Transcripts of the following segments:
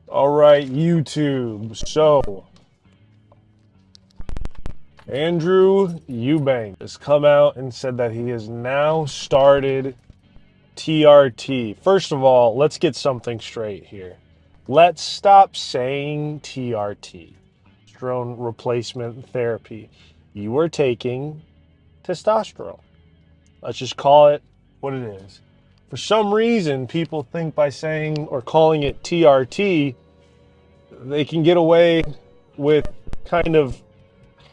All right, YouTube. So, Andrew Eubank has come out and said that he has now started TRT. First of all, let's get something straight here. Let's stop saying TRT, testosterone replacement therapy. You are taking testosterone. Let's just call it what it is. For some reason, people think by saying or calling it TRT, they can get away with kind of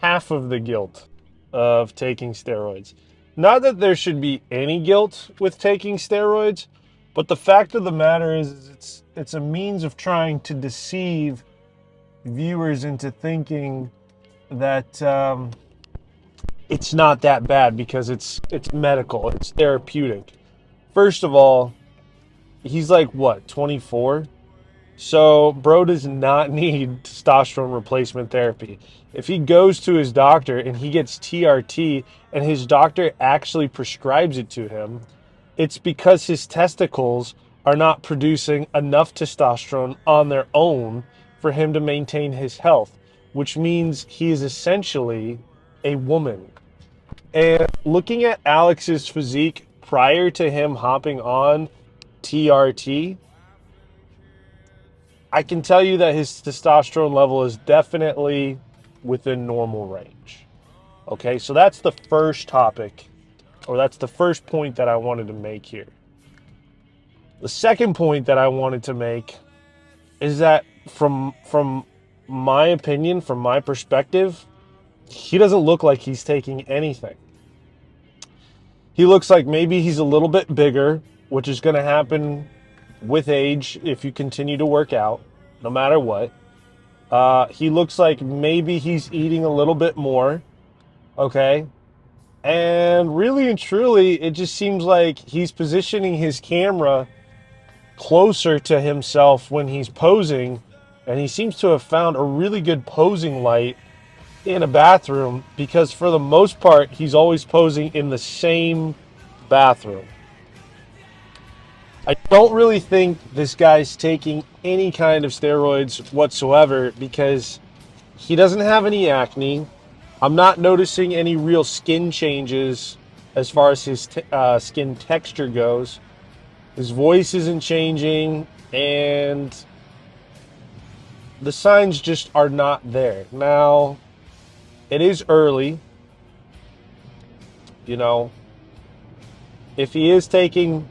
half of the guilt of taking steroids. Not that there should be any guilt with taking steroids, but the fact of the matter is it's a means of trying to deceive viewers into thinking that it's not that bad because it's medical, it's therapeutic. First of all, he's like what, 24? So, bro does not need testosterone replacement therapy. If he goes to his doctor and he gets TRT and his doctor actually prescribes it to him, it's because his testicles are not producing enough testosterone on their own for him to maintain his health, which means he is essentially a woman. And looking at Alex's physique prior to him hopping on TRT, I can tell you that his testosterone level is definitely within normal range. Okay, so that's the first topic, or that's the first point that I wanted to make here. The second point that I wanted to make is that from my opinion, from my perspective, he doesn't look like he's taking anything. He looks like maybe he's a little bit bigger, which is going to happen with age if you continue to work out, no matter what. He looks like maybe he's eating a little bit more, okay? And really and truly, it just seems like he's positioning his camera closer to himself when he's posing, and he seems to have found a really good posing light in a bathroom because for the most part, he's always posing in the same bathroom. I don't really think this guy's taking any kind of steroids whatsoever because he doesn't have any acne. I'm not noticing any real skin changes as far as his skin texture goes. His voice isn't changing, and the signs just are not there. Now, it is early. You know, if he is taking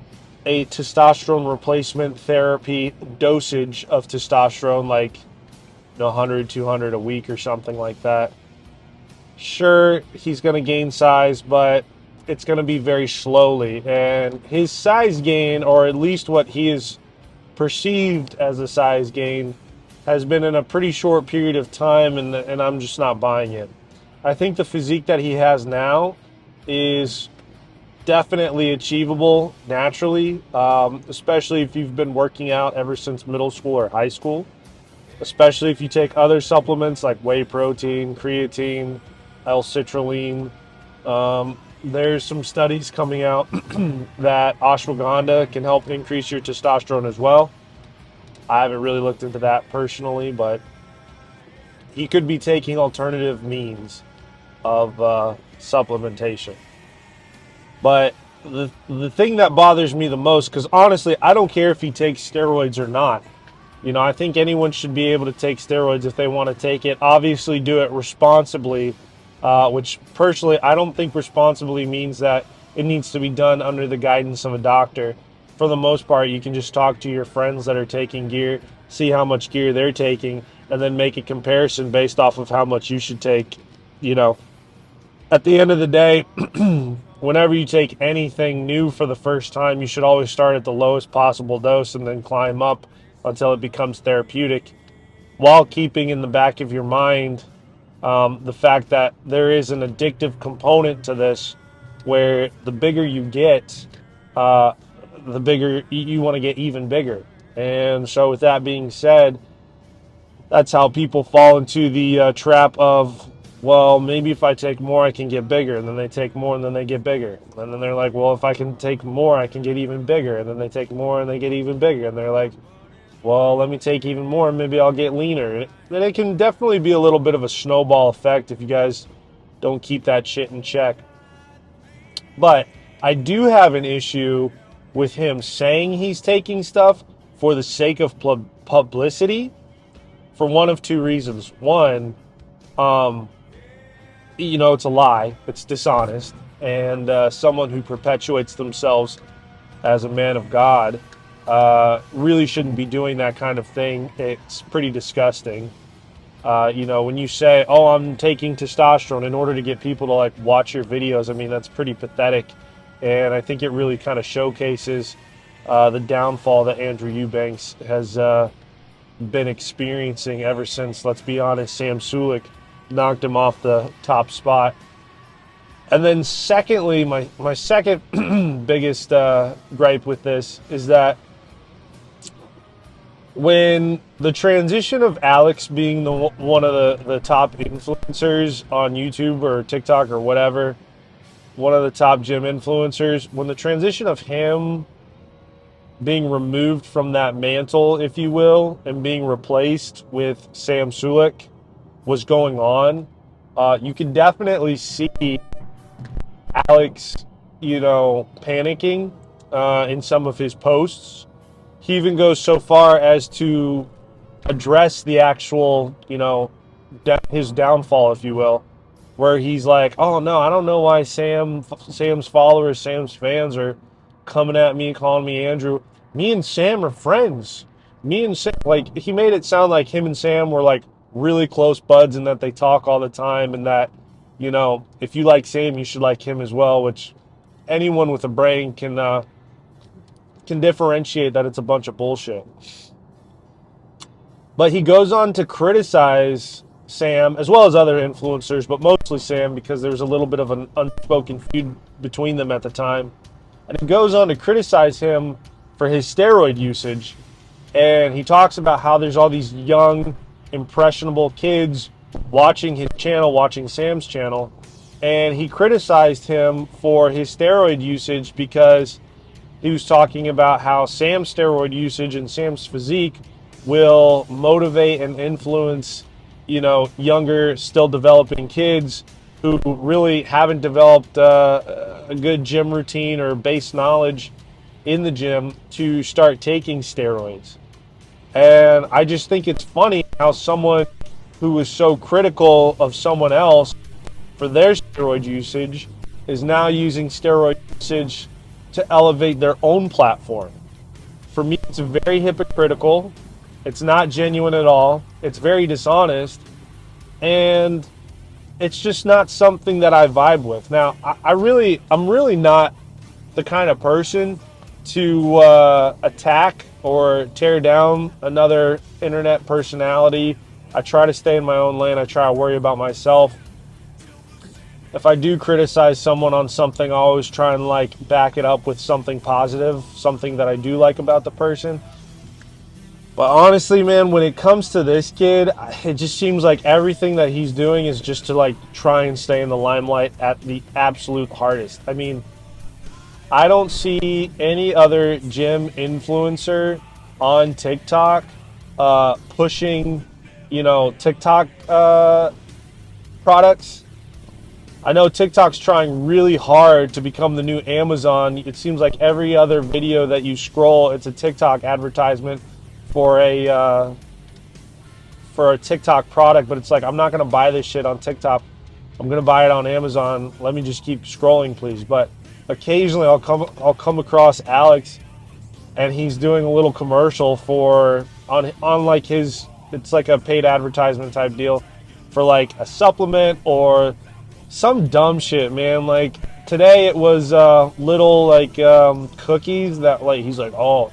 a testosterone replacement therapy dosage of testosterone, like 100, 200 a week or something like that, sure, he's going to gain size, but it's going to be very slowly. And his size gain, or at least what he is perceived as a size gain, has been in a pretty short period of time, and I'm just not buying it. I think the physique that he has now is definitely achievable naturally, especially if you've been working out ever since middle school or high school, especially if you take other supplements like whey protein, creatine, L-citrulline. There's some studies coming out that ashwagandha can help increase your testosterone as well. I haven't really looked into that personally, but he could be taking alternative means of supplementation. But the thing that bothers me the most, because honestly, I don't care if he takes steroids or not. I think anyone should be able to take steroids if they want to take it. Obviously, do it responsibly, which personally, I don't think responsibly means that it needs to be done under the guidance of a doctor. For the most part, you can just talk to your friends that are taking gear, see how much gear they're taking, and then make a comparison based off of how much you should take. At the end of the day, whenever you take anything new for the first time, you should always start at the lowest possible dose and then climb up until it becomes therapeutic, while keeping in the back of your mind the fact that there is an addictive component to this, where the bigger you get, the bigger you want to get even bigger. And so with that being said, that's how people fall into the trap of, well, maybe if I take more, I can get bigger. And then they take more and then they get bigger. And then they're like, well, if I can take more, I can get even bigger. And then they take more and they get even bigger. And they're like, well, let me take even more, maybe I'll get leaner. And it can definitely be a little bit of a snowball effect if you guys don't keep that shit in check. But I do have an issue with him saying he's taking stuff for the sake of publicity for one of two reasons. One, it's a lie, it's dishonest, and someone who perpetuates themselves as a man of God really shouldn't be doing that kind of thing. It's pretty disgusting. When you say, "Oh, I'm taking testosterone in order to get people to like watch your videos," I mean, that's pretty pathetic, and I think it really kind of showcases the downfall that Andrew Eubanks has been experiencing ever since, let's be honest, Sam Sulek knocked him off the top spot. And then secondly, my second biggest gripe with this is that when the transition of Alex being one of the top influencers on YouTube or TikTok or whatever, one of the top gym influencers, when the transition of him being removed from that mantle, if you will, and being replaced with Sam Sulek was going on, you can definitely see Alex, panicking in some of his posts. He even goes so far as to address the actual, his downfall, if you will, where he's like, "Oh no, I don't know why Sam's followers, Sam's fans are coming at me, calling me Andrew. Me and Sam are friends. Me and Sam," like he made it sound like him and Sam were like really close buds and that they talk all the time, and that, if you like Sam, you should like him as well, which anyone with a brain can differentiate that it's a bunch of bullshit. But he goes on to criticize Sam as well as other influencers, but mostly Sam because there was a little bit of an unspoken feud between them at the time. And he goes on to criticize him for his steroid usage. And he talks about how there's all these young, impressionable kids watching his channel, watching Sam's channel. And he criticized him for his steroid usage because he was talking about how Sam's steroid usage and Sam's physique will motivate and influence, younger, still developing kids who really haven't developed a good gym routine or base knowledge in the gym to start taking steroids. And I just think it's funny how someone who was so critical of someone else for their steroid usage is now using steroid usage to elevate their own platform. For me, it's very hypocritical. It's not genuine at all. It's very dishonest. And it's just not something that I vibe with. Now, I'm really not the kind of person to attack or tear down another internet personality. I try to stay in my own lane. I try to worry about myself. If I do criticize someone on something, I always try and back it up with something positive, something that I do like about the person. But honestly, man, when it comes to this kid, it just seems like everything that he's doing is just to try and stay in the limelight at the absolute hardest. I mean, I don't see any other gym influencer on TikTok pushing, TikTok products. I know TikTok's trying really hard to become the new Amazon. It seems like every other video that you scroll, it's a TikTok advertisement for a TikTok product, but it's like, I'm not going to buy this shit on TikTok. I'm going to buy it on Amazon. Let me just keep scrolling, please. But occasionally I'll come across Alex and he's doing a little commercial on like his, it's like a paid advertisement type deal for like a supplement or some dumb shit, man. Like today it was little cookies that he's like, "Oh,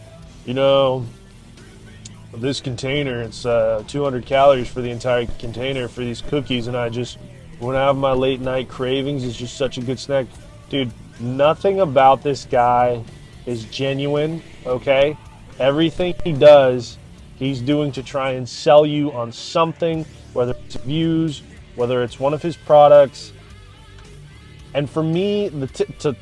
this container, it's 200 calories for the entire container for these cookies, and when I have my late night cravings, it's just such a good snack." Dude, nothing about this guy is genuine, okay? Everything he does, he's doing to try and sell you on something, whether it's views, whether it's one of his products. And for me,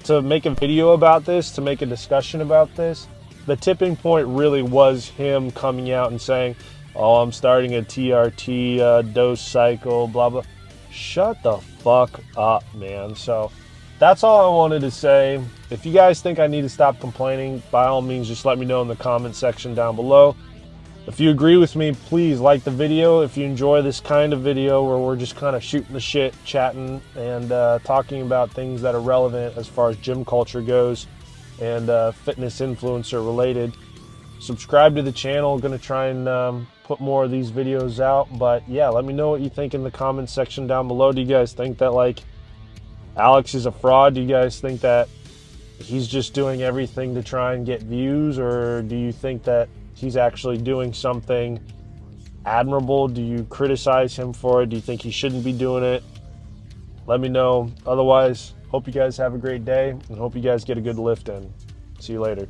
to make a video about this, to make a discussion about this, the tipping point really was him coming out and saying, oh, I'm starting a TRT dose cycle, blah, blah. Shut the fuck up, man. So that's all I wanted to say. If you guys think I need to stop complaining, by all means, just let me know in the comment section down below. If you agree with me, please like the video. If you enjoy this kind of video where we're just kind of shooting the shit, chatting, and talking about things that are relevant as far as gym culture goes and fitness influencer related, subscribe to the channel. Going to try and put more of these videos out. But yeah, let me know what you think in the comments section down below. Do you guys think that like Alex is a fraud? Do you guys think that he's just doing everything to try and get views, or do you think that he's actually doing something admirable? Do you criticize him for it? Do you think he shouldn't be doing it? Let me know. Otherwise, hope you guys have a great day and hope you guys get a good lift in. See you later.